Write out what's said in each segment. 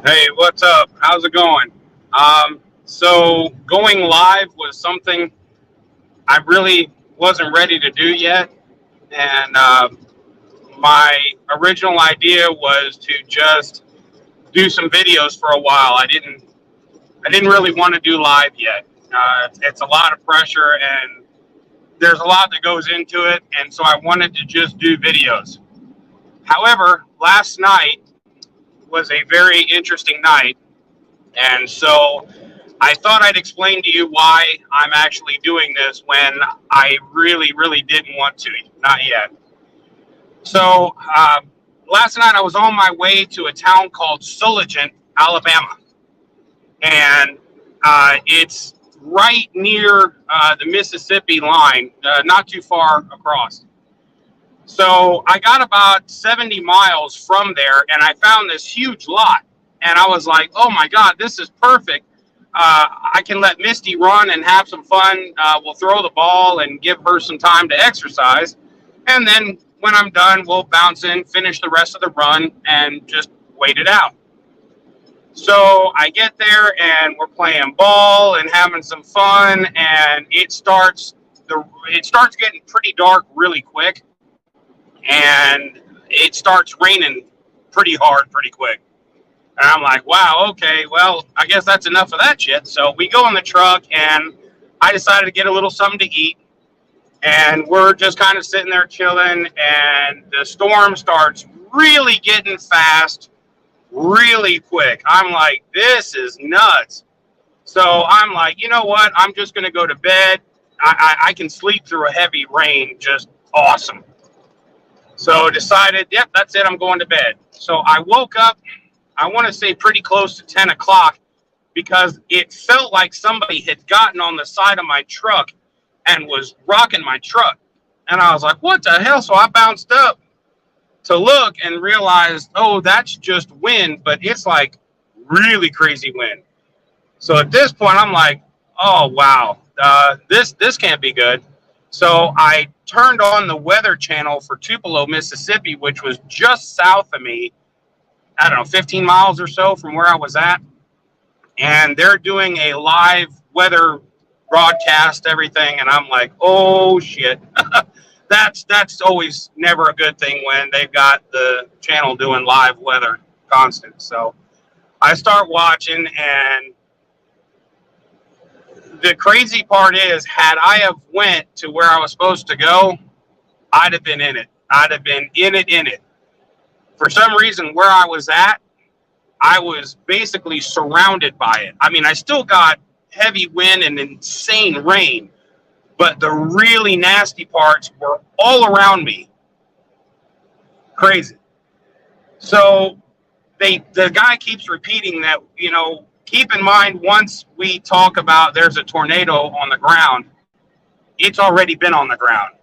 Hey, what's up? How's it going? So going live was something I really wasn't ready to do yet, and my original idea was to just do some videos for a while. I didn't really want to do live yet. It's a lot of pressure, and there's a lot that goes into it, and so I wanted to just do videos. However, last night was a very interesting night, and so I thought I'd explain to you why I'm actually doing this when I really didn't want to. Not yet. So last night I was on my way to a town called Sulligent, Alabama. And it's right near the Mississippi line, not too far across. So I got about 70 miles from there, and I found this huge lot. And I was like, oh my God, this is perfect. I can let Misty run and have some fun. We'll throw the ball and give her some time to exercise. And then when I'm done, we'll bounce in, finish the rest of the run, and just wait it out. So I get there, and we're playing ball and having some fun, and it starts getting pretty dark really quick, and it starts raining pretty hard pretty quick. And I'm like, wow, okay, well, I guess that's enough of that shit. So we go in the truck, and I decided to get a little something to eat. And we're just kind of sitting there chilling, and the storm starts really getting fast, really quick. I'm like, this is nuts. So I'm like, you know what? I'm just going to go to bed. I can sleep through a heavy rain. Just awesome. So decided, yep, that's it. I'm going to bed. So I woke up, I want to say pretty close to 10 o'clock, because it felt like somebody had gotten on the side of my truck and was rocking my truck. And I was like, what the hell? So I bounced up to look and realized, oh, that's just wind, but it's like really crazy wind. So at this point, I'm like, oh, wow, this can't be good. So I turned on the weather channel for Tupelo, Mississippi, which was just south of me, I don't know, 15 miles or so from where I was at. And they're doing a live weather broadcast, everything. And I'm like, oh, shit. That's always never a good thing when they've got the channel doing live weather constant. So I start watching, and the crazy part is, had I have went to where I was supposed to go, I'd have been in it. I'd have been in it. For some reason, where I was at, I was basically surrounded by it. I mean, I still got heavy wind and insane rain, but the really nasty parts were all around me. Crazy. So the guy keeps repeating that, you know, keep in mind, once we talk about there's a tornado on the ground, it's already been on the ground.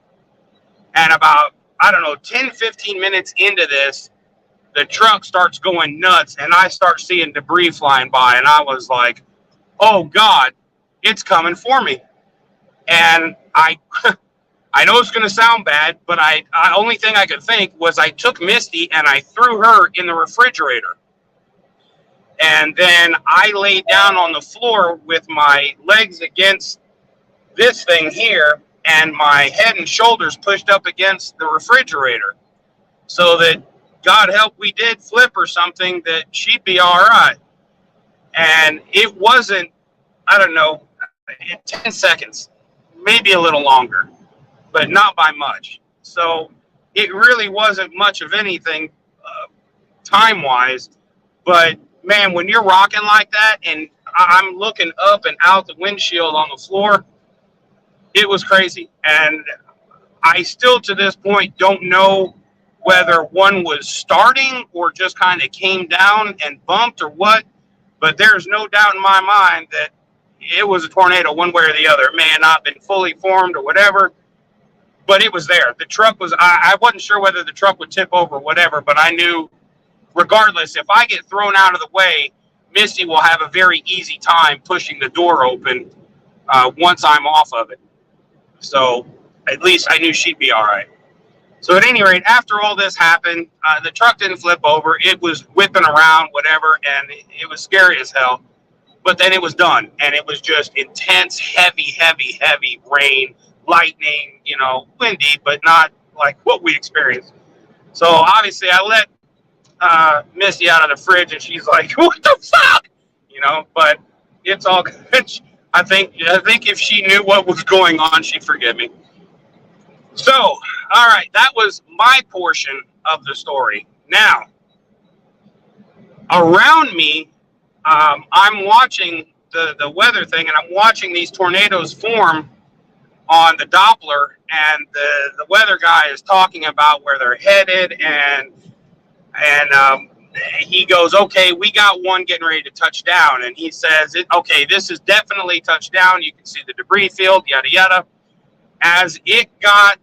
And about, I don't know, 10, 15 minutes into this, the truck starts going nuts, and I start seeing debris flying by, and I was like, oh God, it's coming for me. And I know it's going to sound bad, but I only thing I could think was I took Misty and I threw her in the refrigerator. And then I laid down on the floor with my legs against this thing here and my head and shoulders pushed up against the refrigerator, so that, God help, we did flip or something, that she'd be all right. And it wasn't, I don't know, 10 seconds, maybe a little longer, but not by much. So it really wasn't much of anything time-wise. But, man, when you're rocking like that and I'm looking up and out the windshield on the floor, it was crazy. And I still, to this point, don't know whether one was starting or just kind of came down and bumped or what. But there's no doubt in my mind that it was a tornado one way or the other. It may have not been fully formed or whatever, but it was there. The truck was, I wasn't sure whether the truck would tip over or whatever, but I knew regardless, if I get thrown out of the way, Misty will have a very easy time pushing the door open once I'm off of it. So at least I knew she'd be all right. So at any rate, after all this happened, the truck didn't flip over. It was whipping around, whatever, and it was scary as hell. But then it was done, and it was just intense, heavy rain, lightning, windy, but not like what we experienced. So obviously I let Misty out of the fridge, and she's like, what the fuck? But it's all good. I think if she knew what was going on, she'd forgive me. So, all right, that was my portion of the story. Now, around me, I'm watching the weather thing, and I'm watching these tornadoes form on the Doppler, and the weather guy is talking about where they're headed, and he goes, okay, we got one getting ready to touch down, and he says, okay, this is definitely touchdown. You can see the debris field, yada, yada. As it got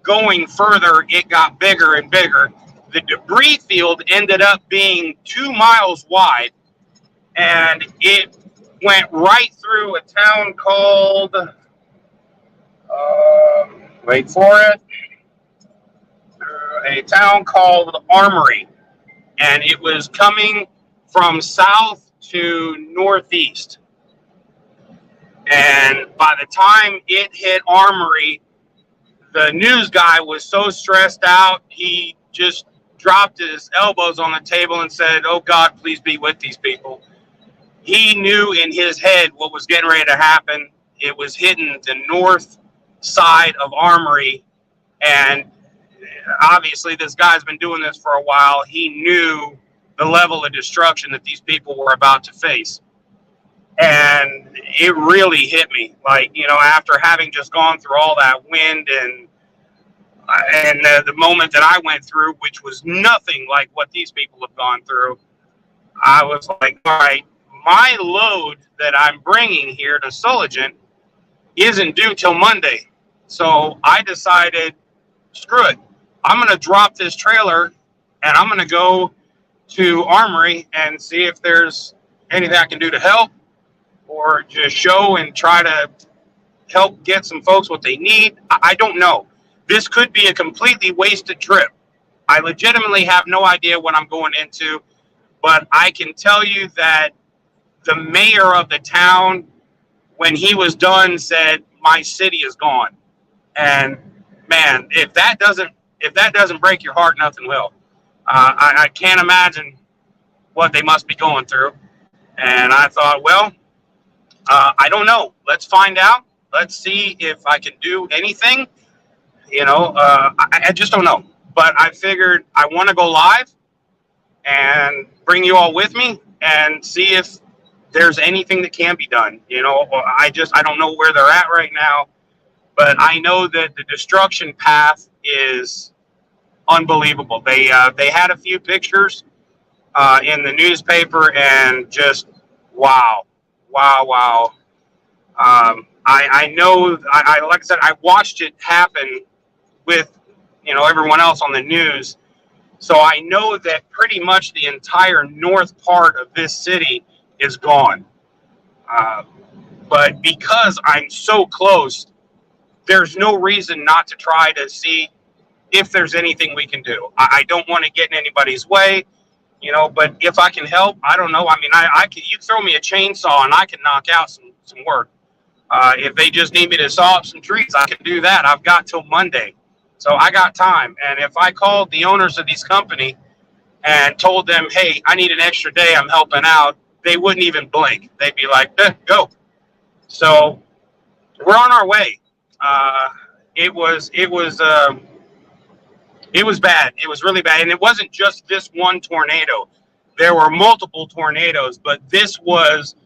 going further, it got bigger and bigger. The debris field ended up being 2 miles wide, and it went right through a town called, wait for it, a town called Armory, and it was coming from south to northeast. And by the time it hit Armory, the news guy was so stressed out, he just dropped his elbows on the table and said, oh God, please be with these people. He knew in his head what was getting ready to happen. It was hitting the north side of Armory, and obviously this guy's been doing this for a while. He knew the level of destruction that these people were about to face. And it really hit me, like, after having just gone through all that wind and the moment that I went through, which was nothing like what these people have gone through, I was like, all right, my load that I'm bringing here to Sulligent isn't due till Monday. So I decided, screw it. I'm going to drop this trailer and I'm going to go to Armory and see if there's anything I can do to help, or just show and try to help get some folks what they need. I don't know. This could be a completely wasted trip. I legitimately have no idea what I'm going into, but I can tell you that the mayor of the town, when he was done, said, my city is gone. And man, if that doesn't break your heart, nothing will. I can't imagine what they must be going through. And I thought, well, I don't know. Let's find out. Let's see if I can do anything. I just don't know. But I figured I want to go live and bring you all with me and see if there's anything that can be done. I don't know where they're at right now, but I know that the destruction path is unbelievable. They had a few pictures in the newspaper, and just wow. I know, like I said, I watched it happen with, everyone else on the news. So I know that pretty much the entire north part of this city is gone. But because I'm so close, there's no reason not to try to see if there's anything we can do. I don't want to get in anybody's way, but if I can help, I don't know. I mean, you throw me a chainsaw and I can knock out some work. If they just need me to saw up some trees, I can do that. I've got till Monday. So I got time. And if I called the owners of these company and told them, hey, I need an extra day, I'm helping out, they wouldn't even blink. They'd be like, go. So we're on our way. It was It was bad. It was really bad. And it wasn't just this one tornado. There were multiple tornadoes, but this was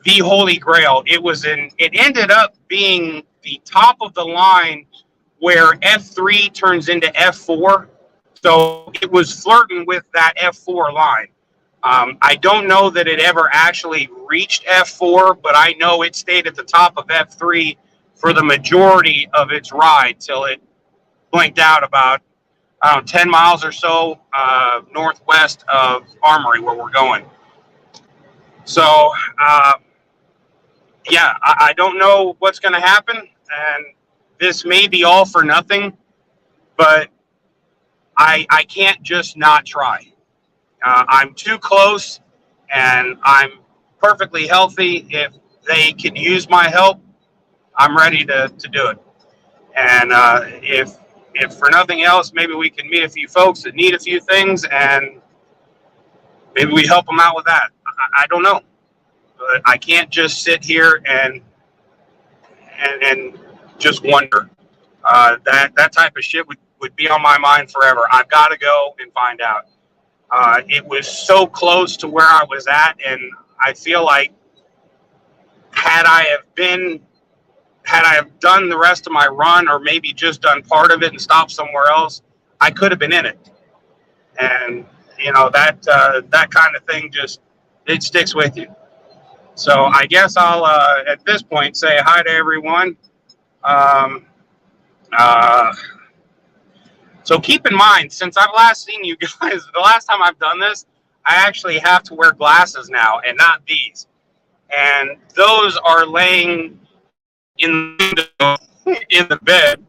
the holy grail. It ended up being the top of the line where F3 turns into F4. So it was flirting with that F4 line. I don't know that it ever actually reached F4, but I know it stayed at the top of F3 for the majority of its ride till it blinked out about, I don't know, 10 miles or so northwest of Armory, where we're going. So, yeah, I don't know what's going to happen, and this may be all for nothing, but I can't just not try. I'm too close, and I'm perfectly healthy. If they can use my help, I'm ready to do it. And if for nothing else, maybe we can meet a few folks that need a few things, and maybe we help them out with that. I don't know, but I can't just sit here and just wonder. That type of shit would be on my mind forever. I've got to go and find out. It was so close to where I was at, and I feel like had I have done the rest of my run, or maybe just done part of it and stopped somewhere else, I could have been in it. And that kind of thing it sticks with you. So I guess I'll at this point say hi to everyone. So keep in mind, since I've last seen you guys, the last time I've done this, I actually have to wear glasses now and not these. And those are laying in the bed.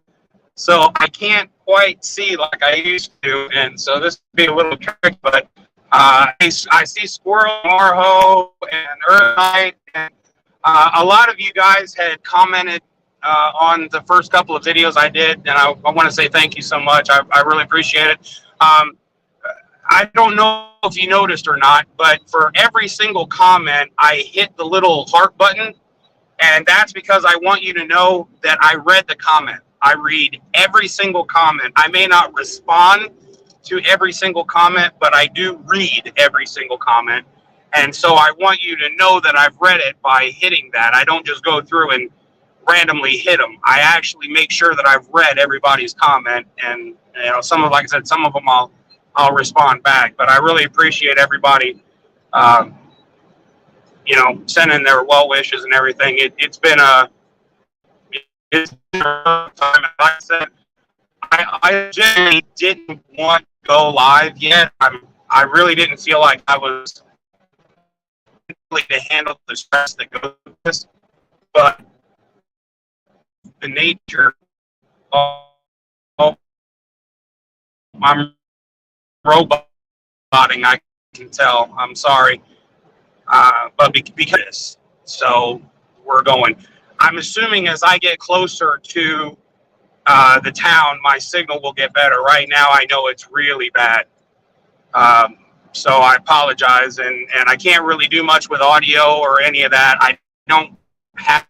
So I can't quite see like I used to. And so this would be a little tricky, but I see Squirrel, Marho, and Earthlight. And a lot of you guys had commented on the first couple of videos I did, and I want to say thank you so much. I really appreciate it. I don't know if you noticed or not, but for every single comment, I hit the little heart button, and that's because I want you to know that I read the comment. I read every single comment. I may not respond to every single comment, but I do read every single comment. And so I want you to know that I've read it by hitting that. I don't just go through and randomly hit them. I actually make sure that I've read everybody's comment, and like I said, some of them I'll respond back. But I really appreciate everybody, sending their well wishes and everything. It's been a time. Like I said, I genuinely didn't want to go live yet. I really didn't feel like I was able to handle the stress that goes with this, but the nature of I'm roboting, I can tell. I'm sorry, but because so we're going. I'm assuming as I get closer to the town, my signal will get better. Right now, I know it's really bad. So I apologize, and I can't really do much with audio or any of that. I don't have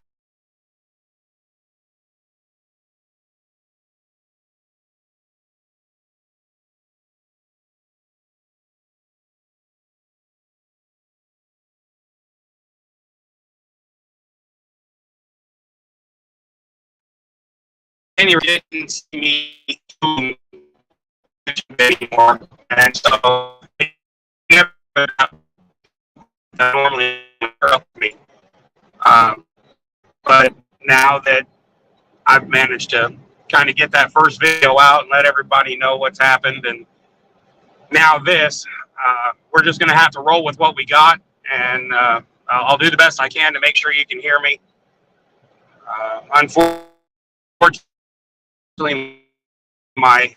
any didn't see me anymore, and so it never normally helped me. But now that I've managed to kind of get that first video out and let everybody know what's happened, and now this, we're just going to have to roll with what we got, and I'll do the best I can to make sure you can hear me. Unfortunately, my